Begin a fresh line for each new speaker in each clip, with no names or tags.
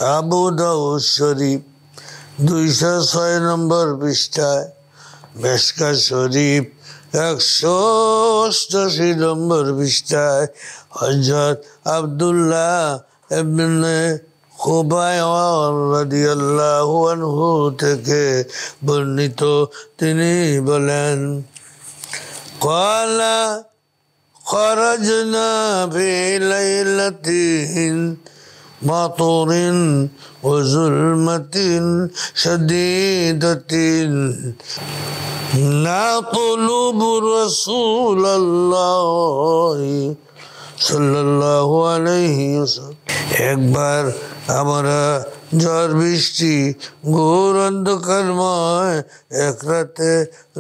আবু দাউদ শরীফ 206 নম্বর পৃষ্ঠায়, মেশকাত শরীফ 188 নম্বর পৃষ্ঠায় হযরত আব্দুল্লাহ ইবনে খুবাইয়া রাদিয়াল্লাহু আনহু থেকে বর্ণিত, তিনি বলেন, ক্বালা খরাজনা ফি লাইলাতিন মাতুরিন ওয়া যুলমাতিন শাদীদাতিন নাতলুবু রাসূলুল্লাহি সাল্লাল্লাহু আলাইহি ওয়াসাল্লাম। একবার আমরা ঝড় বৃষ্টি ঘোর অন্ধকারময় এক রাতে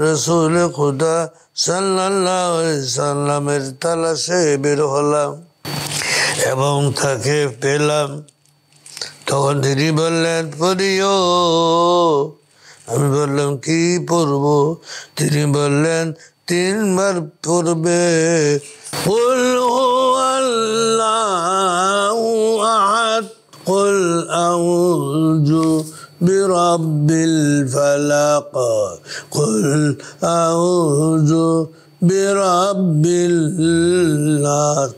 রাসূল খুদা সাল্লাল্লাহু আলাইহি সাল্লামের তালাশে বের হলাম এবং তাকে পেলাম। তখন তিনি বললেন, পড়িও। আমি বললাম, কি পড়ব? তিনি বললেন, 3 বার পড়বে, কুল হুয়াল্লাহু আহাদ, কুল আউযু বিরাব্বিল ফালাক, কুল আউযু বিরাব্বিল নাস।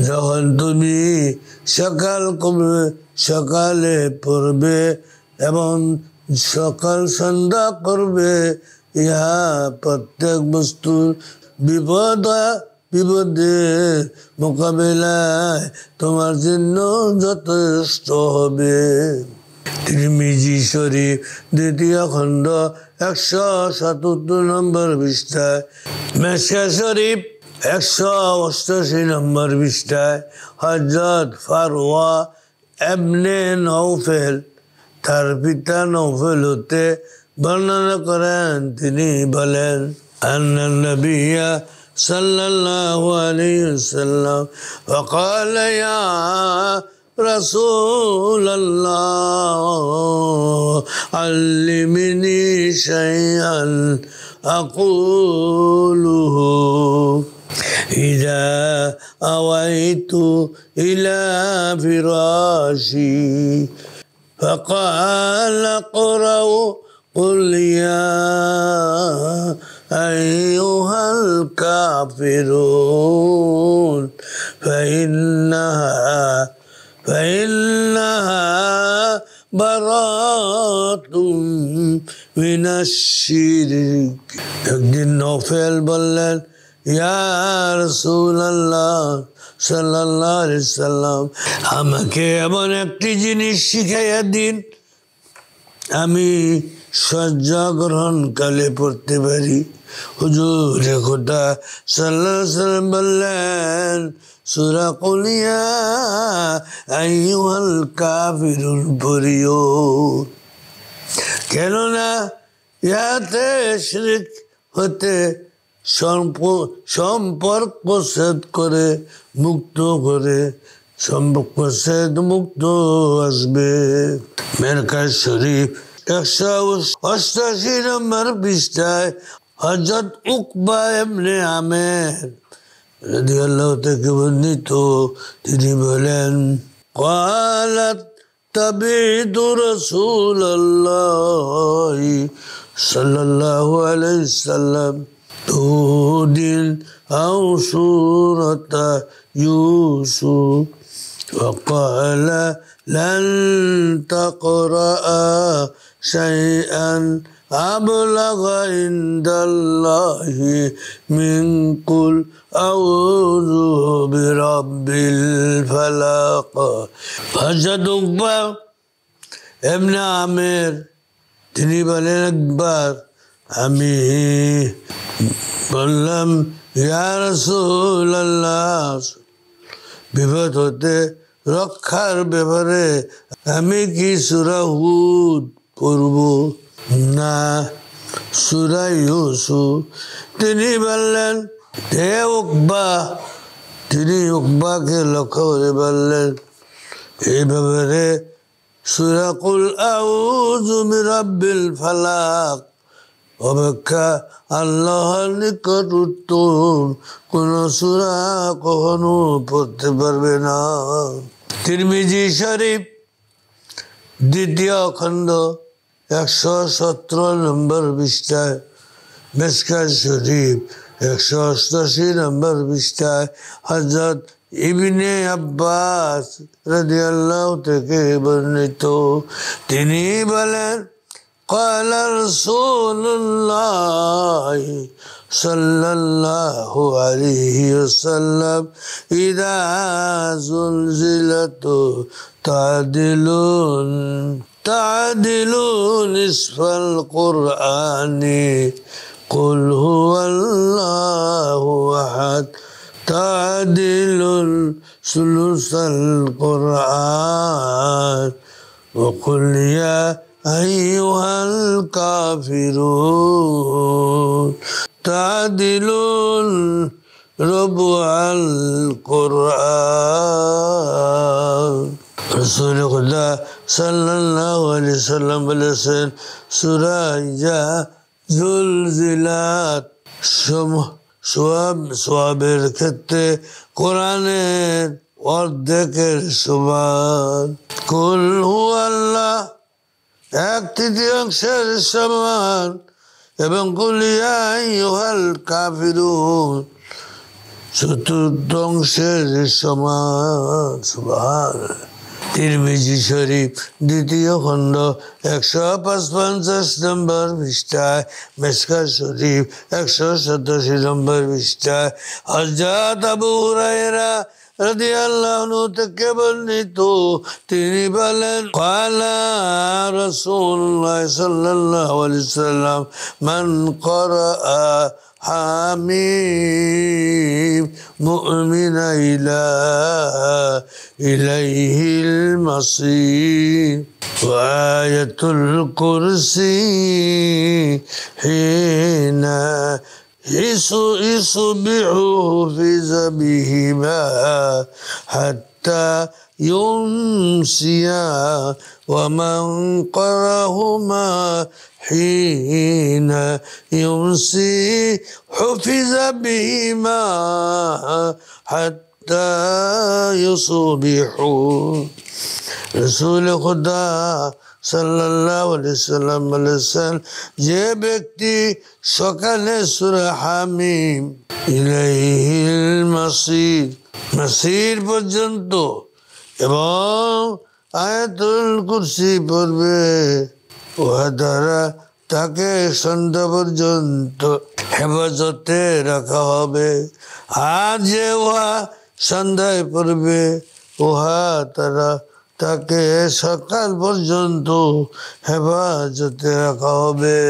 যখন তুমি সকালে পড়বে এবং সকাল সন্ধ্যা করবে, ইহা প্রত্যেক বস্তুর বিপদের মোকাবিলায় তোমার জন্য যথেষ্ট হবে। তিরমিজি শরীফ 2য় খণ্ড 177 নম্বর পৃষ্ঠায়, মেশকাত শরীফ 188 নম্বর পৃষ্ঠায় হযরত ফারওয়া ইবনে নওফেল তার পিতা নওফেল হতে বর্ণনা করেন, তিনি বলেন, আন্নান নবিয়্যা সাল্লাল্লাহু আলাইহি ওয়াসাল্লাম وقال يا رسول الله علمني شيئا أقوله إذا أويت إلى فراشي، فقال اقرأ قل يا أيها الكافرون فإنها براءة من الشرك। একদিন নওফেল বললেন, ইয়া রাসূলুল্লাহ সাল্লাল্লাহু আলাইহি সাল্লাম, আমাকে এমন একটি জিনিস শিখাইয়া দিন আমি শয্যা গ্রহণকালে পড়তে পারি। হুজুর খোদা সাল্লাল্লাহু আলাইহি সাল্লাম বললেন, সূরা কুল ইয়া আইয়ুহাল কাফিরুন পড়িও, কেননা ইহাতে শিরক হতে সম্পর্ক ছেদ করে মুক্ত আসবে। মেশকাত শরীফ 188 নম্বর পৃষ্ঠায় হযরত উকবা ইবনে আমের রাদিয়াল্লাহু থেকে বর্ণিত, তিনি বলেন, ক্বালাত তাবিতু রাসূলুল্লাহি সাল্লাল্লাহু আলাইহি সাল্লাম তুদিন আও সূরাতা ইউসুফ وقال لن تقرأ شيئا أبلغ عند الله من قل أعوذ برب الفلق। হযরত উকবা ইবনে আমের তিনি বলেন, একবার আমি বললাম, ইয়া রাসূলুল্লাহ, বিপদ হতে রক্ষার ব্যাপারে আমি কি সূরা হুদ পড়ব না সূরা ইউসুফ? তিনি বললেন, হে উকবা, তিনি উকবাকে লক্ষ্য করে বললেন, এই ব্যাপারে সূরা কুল আউযু বিরাব্বিল ফালাক অপেক্ষা আল্লাহর নিকট উত্তম কোন সূরা কখনো পড়তে পারবে না। তিরমিজি শরীফ দ্বিতীয় খণ্ড 117 নম্বর পৃষ্ঠায়, মিশকাত শরীফ 188 নম্বর পৃষ্ঠায় হযরত ইবনে আব্বাস রাদিয়াল্লাহু থেকে বর্ণিত, তিনি বলেন قال رسول الله صلى الله عليه وسلم إذا زلزلت تعدل نصف القرآن قل هو الله أحد تعدل ثلث القرآن وقل يا أيها الكافرون تعدل ربع القرآن। رسول খুদা সাল্লাল্লাহু আলাইহি সাল্লাম বলেছেন, সূরা ইযা জুলজিলাত সওয়াবের ক্ষেত্রে কোরআনের অর্ধেকের সমান, কুল হুয়াল্লাহ 1/3 সমান, এবং কুল ইয়া আইয়ুহাল কাফিরুন 1/4 সমান। সুবহানাল্লাহ। তিরমিজি শরীফ দ্বিতীয় খণ্ড 155 নম্বর পৃষ্ঠায়, মিশকাত শরীফ 187 নম্বর পৃষ্ঠায় হযরত আবু হুরায়রা রাদিয়াল্লাহু আনহু থেকে বর্ণিত, তিনি বলেন ক্বালা রাসূলুল্লাহ সাল্লাল্লাহু আলাইহি ওয়াসাল্লাম মান ক্বারাআ হামিম মুমিনা ইলাইহিল মাসির ওয়া আয়াতুল কুরসি হিনা ইসবিহু ফি যাবিহিমা হাত্তা يمسيا ومن قرأهما حين يمسي حفظ بهما حتى يصبحوا। রসুল খুদা সাল্লাল্লাহু আলাইহি সাল্লাম বলেছেন, যে ব্যক্তি সকালে সূরা হামিম ইলাইহিল মাসির পর্যন্ত এবং আয়াতুল কুরসি পড়বে, উহা দ্বারা তাকে সন্ধ্যা পর্যন্ত হেফাজতে রাখা হবে। আর যে উহা সন্ধ্যায় পড়বে, উহা তাকে সকাল পর্যন্ত হেফাজতে রাখা হবে।